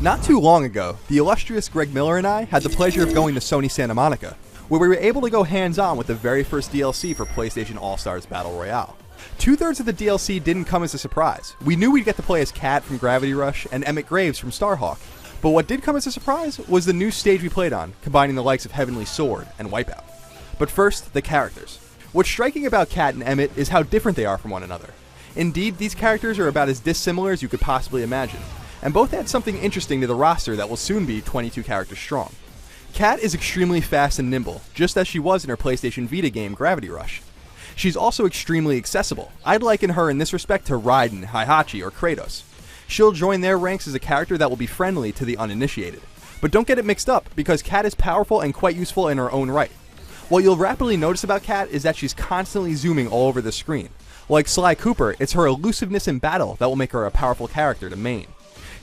Not too long ago, the illustrious Greg Miller and I had the pleasure of going to Sony Santa Monica, where we were able to go hands-on with the very first DLC for PlayStation All-Stars Batte Royale. 2/3 of the DLC didn't come as a surprise. We knew we'd get to play as Kat from Gravity Rush and Emmet Graves from Starhawk, but what did come as a surprise was the new stage we played on, combining the likes of Heavenly Sword and WipeOut. But first, the characters. What's striking about Kat and Emmet is how different they are from one another. Indeed, these characters are about as dissimilar as you could possibly imagine, and both add something interesting to the roster that will soon be 22 characters strong. Kat is extremely fast and nimble, just as she was in her PlayStation Vita game Gravity Rush. She's also extremely accessible. I'd liken her in this respect to Raiden, Heihachi, or Kratos. She'll join their ranks as a character that will be friendly to the uninitiated. But don't get it mixed up, because Kat is powerful and quite useful in her own right. What you'll rapidly notice about Kat is that she's constantly zooming all over the screen. Like Sly Cooper, it's her elusiveness in battle that will make her a powerful character to main.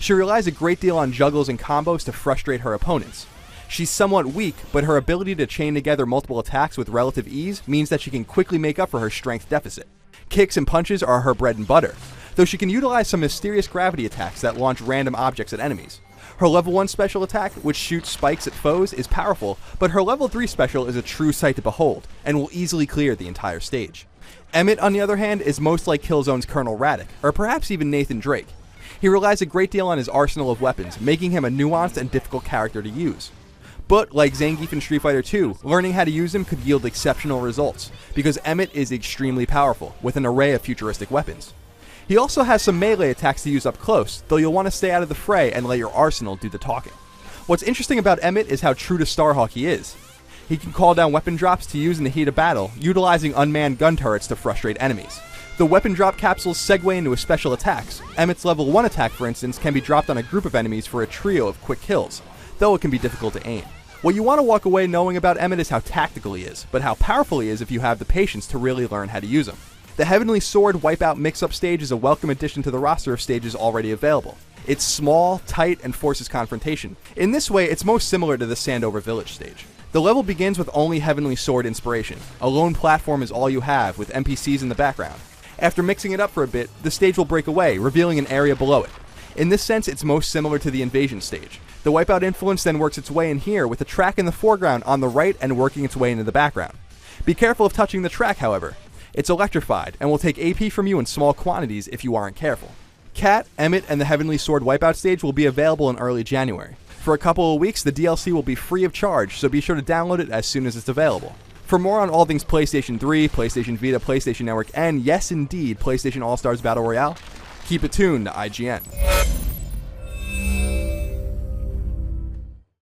She relies a great deal on juggles and combos to frustrate her opponents. She's somewhat weak, but her ability to chain together multiple attacks with relative ease means that she can quickly make up for her strength deficit. Kicks and punches are her bread and butter, though she can utilize some mysterious gravity attacks that launch random objects at enemies. Her level 1 special attack, which shoots spikes at foes, is powerful, but her level 3 special is a true sight to behold, and will easily clear the entire stage. Emmet, on the other hand, is most like Killzone's Colonel Raddick, or perhaps even Nathan Drake. He relies a great deal on his arsenal of weapons, making him a nuanced and difficult character to use. But, like Zangief in Street Fighter 2, learning how to use him could yield exceptional results, because Emmet is extremely powerful, with an array of futuristic weapons. He also has some melee attacks to use up close, though you'll want to stay out of the fray and let your arsenal do the talking. What's interesting about Emmet is how true to Starhawk he is. He can call down weapon drops to use in the heat of battle, utilizing unmanned gun turrets to frustrate enemies. The weapon drop capsules segue into his special attacks. Emmet's level 1 attack, for instance, can be dropped on a group of enemies for a trio of quick kills, though it can be difficult to aim. What you want to walk away knowing about Emmet is how tactical he is, but how powerful he is if you have the patience to really learn how to use him. The Heavenly Sword WipeOut mix-up stage is a welcome addition to the roster of stages already available. It's small, tight, and forces confrontation. In this way, it's most similar to the Sandover Village stage. The level begins with only Heavenly Sword inspiration. A lone platform is all you have, with NPCs in the background. After mixing it up for a bit, the stage will break away, revealing an area below it. In this sense, it's most similar to the Invasion stage. The WipeOut influence then works its way in here, with a track in the foreground on the right and working its way into the background. Be careful of touching the track, however. It's electrified, and will take AP from you in small quantities if you aren't careful. Kat, Emmet, and the Heavenly Sword WipeOut stage will be available in early January. For a couple of weeks, the DLC will be free of charge, so be sure to download it as soon as it's available. For more on all things PlayStation 3, PlayStation Vita, PlayStation Network, and yes indeed, PlayStation All-Stars Battle Royale, keep it tuned to IGN.